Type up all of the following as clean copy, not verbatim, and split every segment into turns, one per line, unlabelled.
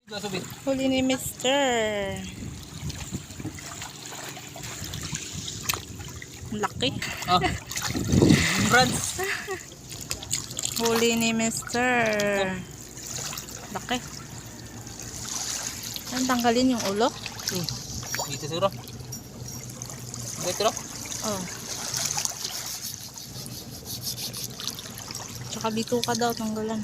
Huli ni Mister. Laki.
Ah. Brands.
Huli ni Mister. Laki. Ang tanggalin yung ulo.
Dito suro. Dito ro.
Oh. Tsaka bituka daw tanggalan.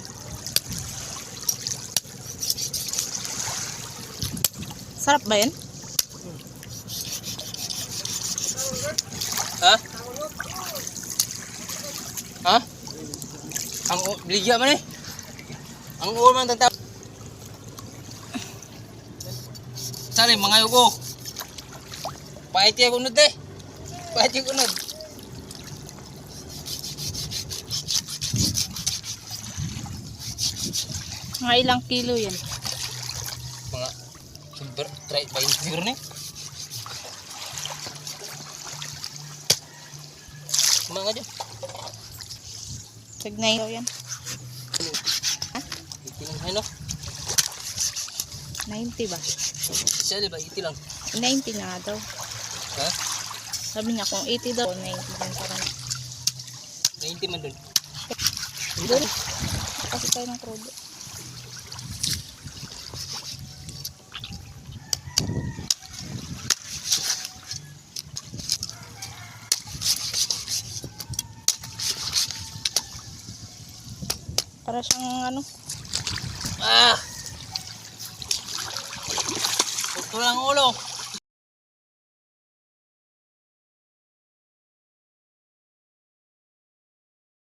Sarap ba yan?
Ha? Ha? Ang biligya man eh. Ang ulo man tantap. Sali mangayo ko. Paiti ako unod eh. Paiti ako unod.
Mga ilang kilo yan?
Mga super try by siguro ni. Mga dyan.
Tag 9 daw yan. Ha?
Iti lang ano?
90 ba?
Siya di ba iti lang?
90 nga daw.
Ha?
Sabi niya kung 80 daw, 90 din parang.
90 man dun.
Doon. Kasi tayo ng krudo. Para siyang ano?
Ah! Ito lang ulo.